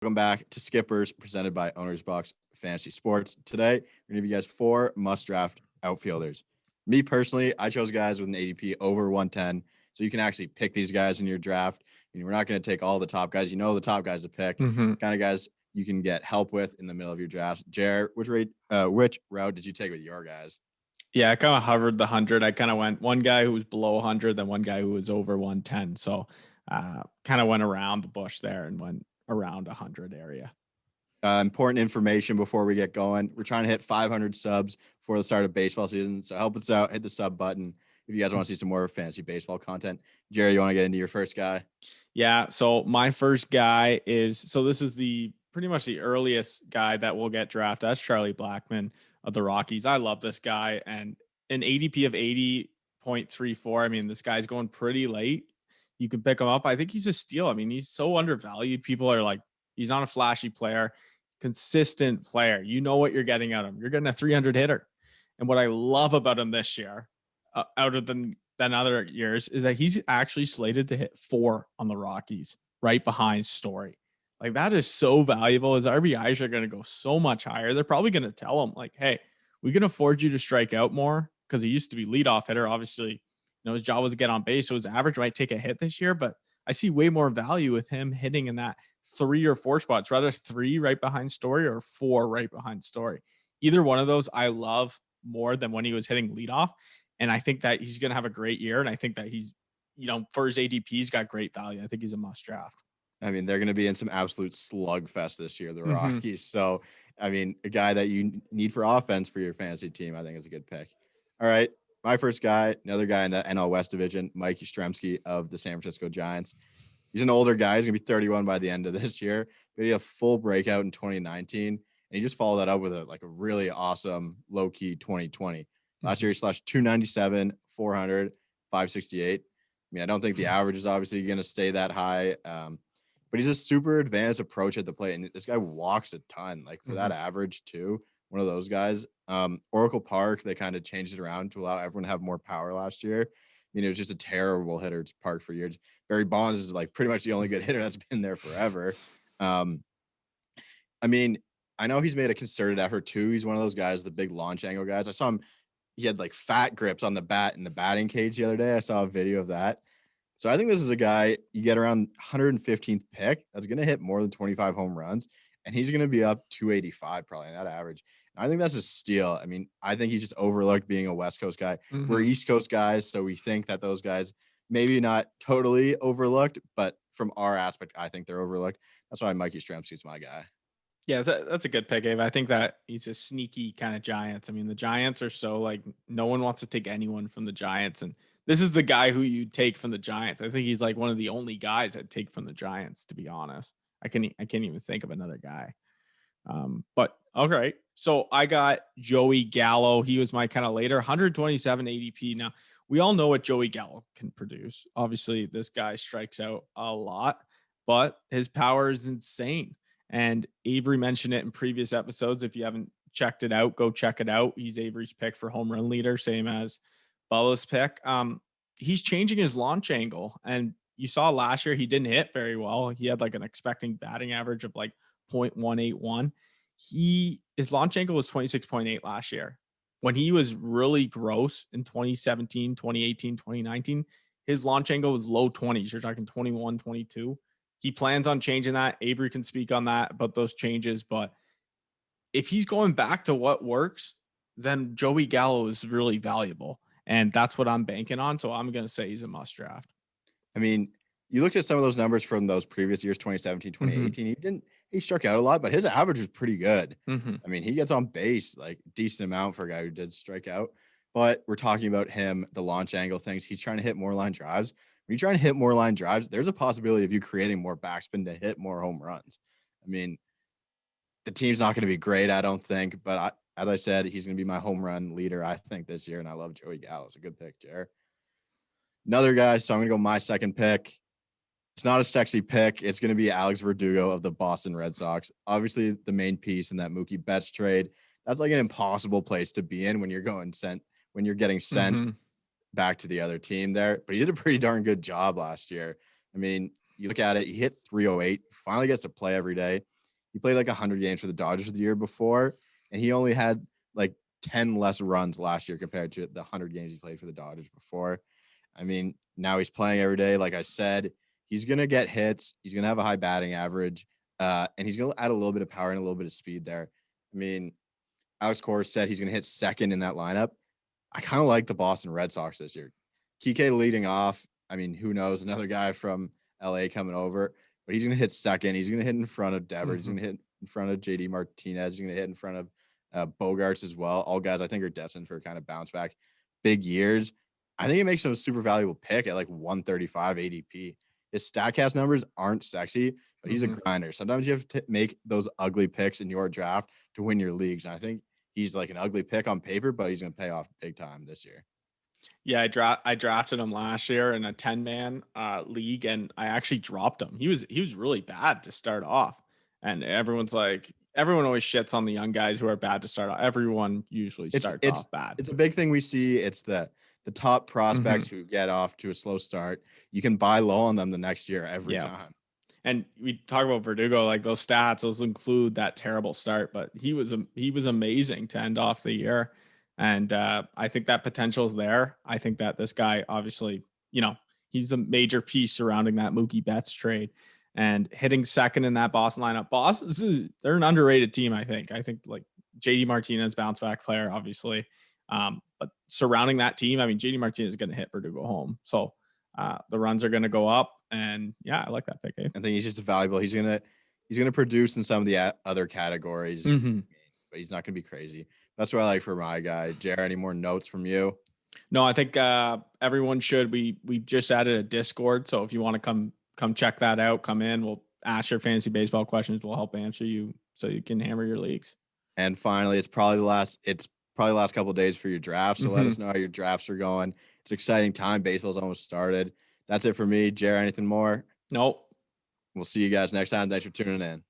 Welcome back to Skippers, presented by Owners Box Fantasy Sports. Today, we're going to give you guys 4 must-draft outfielders. Me personally, I chose guys with an ADP over 110, so you can actually pick these guys in your draft. We're not going to take all the top guys. You know the top guys to pick, kind of guys you can get help with in the middle of your draft. Jared, which route did you take with your guys? Yeah, I kind of hovered the 100. I kind of went one guy who was below 100, then one guy who was over 110. So kind of went around the bush there and went around 100 area. Important information before we get going. We're trying to hit 500 subs before the start of baseball season. So help us out. Hit the sub button if you guys want to see some more fantasy baseball content. Jerry, you want to get into your first guy? Yeah. So my first guy this is pretty much the earliest guy that will get drafted. That's Charlie Blackmon of the Rockies. I love this guy, and an ADP of 80.34. I mean, this guy's going pretty late. You can pick him up. I think he's a steal. I mean, he's so undervalued. People are like, he's not a flashy player, consistent player. You know what you're getting out of him. You're getting a 300 hitter. And what I love about him this year, out of than other years, is that he's actually slated to hit 4 on the Rockies, right behind Story. Like, that is so valuable. His RBIs are going to go so much higher. They're probably going to tell him, like, hey, we can afford you to strike out more, because he used to be leadoff hitter. Obviously, his job was to get on base, so his average might take a hit this year, but I see way more value with him hitting in that 3 or 4 spots, rather 3 right behind Story or 4 right behind Story. Either one of those I love more than when he was hitting leadoff. And I think that he's going to have a great year. And I think that he's, for his ADP, he's got great value. I think he's a must draft. I mean, they're going to be in some absolute slugfest this year, the Rockies. So, I mean, a guy that you need for offense for your fantasy team, I think is a good pick. All right. My first guy, another guy in the NL West division, Mike Yastrzemski of the San Francisco Giants. He's an older guy. He's going to be 31 by the end of this year. But he had a full breakout in 2019. And he just followed that up with a really awesome low-key 2020. Last year, he slashed 297, 400, 568. I mean, I don't think the average is obviously going to stay that high. But he's a super advanced approach at the plate. And this guy walks a ton, for that average too. One of those guys. Oracle Park, they kind of changed it around to allow everyone to have more power last year. I mean, it was just a terrible hitter's park for years. Barry Bonds is pretty much the only good hitter that's been there forever. I mean, I know he's made a concerted effort too. He's one of those guys, the big launch angle guys. I saw him. He had fat grips on the bat in the batting cage the other day. I saw a video of that. So I think this is a guy you get around 115th pick that's going to hit more than 25 home runs, and he's going to be up 285 probably on that average. And I think that's a steal. I mean, I think he's just overlooked being a West Coast guy. We're East Coast guys, so we think that those guys maybe not totally overlooked, but from our aspect, I think they're overlooked. That's why Mike Yastrzemski is my guy. Yeah, that's a good pick, Abe. I think that he's a sneaky kind of Giants. I mean, the Giants are so no one wants to take anyone from the Giants, and this is the guy who you take from the Giants. I think he's one of the only guys I'd take from the Giants, to be honest. I can't even think of another guy. But all right. So I got Joey Gallo. He was my kind of later 127 ADP. Now, we all know what Joey Gallo can produce. Obviously, this guy strikes out a lot, but his power is insane. And Avery mentioned it in previous episodes. If you haven't checked it out, go check it out. He's Avery's pick for home run leader, same as Bubba's pick. He's changing his launch angle. And you saw last year, he didn't hit very well. He had an expecting batting average of 0.181. His launch angle was 26.8 last year. When he was really gross in 2017, 2018, 2019, his launch angle was low 20s. You're talking 21, 22. He plans on changing that. Avery can speak on that, about those changes. But if he's going back to what works, then Joey Gallo is really valuable. And that's what I'm banking on. So I'm going to say he's a must draft. I mean, you looked at some of those numbers from those previous years, 2017, 2018. He struck out a lot, but his average was pretty good. I mean, he gets on base decent amount for a guy who did strike out. But we're talking about him, the launch angle things. He's trying to hit more line drives. When you're trying to hit more line drives, there's a possibility of you creating more backspin to hit more home runs. I mean, the team's not going to be great, I don't think. But as I said, he's going to be my home run leader, I think, this year. And I love Joey Gallo. It's a good pick, Jared. Another guy, so I'm going to go my second pick. It's not a sexy pick. It's going to be Alex Verdugo of the Boston Red Sox. Obviously, the main piece in that Mookie Betts trade. That's an impossible place to be in when you're getting sent back to the other team there. But he did a pretty darn good job last year. I mean, you look at it, he hit 308 finally gets to play every day. He played like 100 games for the Dodgers the year before, and he only had like 10 less runs last year compared to the 100 games he played for the Dodgers before. I mean, now he's playing every day. Like I said, he's going to get hits. He's going to have a high batting average, and he's going to add a little bit of power and a little bit of speed there. I mean, Alex Cora said he's going to hit second in that lineup. I kind of like the Boston Red Sox this year. Kike leading off. I mean, who knows? Another guy from LA coming over, but he's going to hit second. He's going to hit in front of Devers. He's going to hit in front of JD Martinez. He's going to hit in front of Bogarts as well. All guys I think are destined for kind of bounce back big years. I think it makes him a super valuable pick at like 135 ADP. His StatCast numbers aren't sexy, but he's a grinder. Sometimes you have to make those ugly picks in your draft to win your leagues. And I think he's like an ugly pick on paper, but he's going to pay off big time this year. Yeah, I drafted him last year in a 10-man league, and I actually dropped him. He was really bad to start off, and everyone always shits on the young guys who are bad to start off. Everyone usually starts off bad. It's a big thing we see. It's the top prospects who get off to a slow start. You can buy low on them the next year every time. And we talk about Verdugo, like those stats, those include that terrible start, but he was amazing to end off the year. And I think that potential is there. I think that this guy, obviously, he's a major piece surrounding that Mookie Betts trade and hitting second in that Boston lineup. Boston, they're an underrated team, I think. I think like JD Martinez, bounce back player, obviously. But surrounding that team, I mean, JD Martinez is going to hit Verdugo home. So the runs are going to go up. And yeah, I like that pick. I think he's just valuable. He's gonna produce in some of the other categories, but he's not gonna be crazy. That's what I like for my guy. Jared, any more notes from you? No, I think everyone should. We just added a Discord, so if you want to come check that out, come in. We'll ask your fantasy baseball questions. We'll help answer you so you can hammer your leagues. And finally, it's probably the last couple of days for your draft. So let us know how your drafts are going. It's an exciting time. Baseball's almost started. That's it for me. Jared, anything more? Nope. We'll see you guys next time. Thanks for tuning in.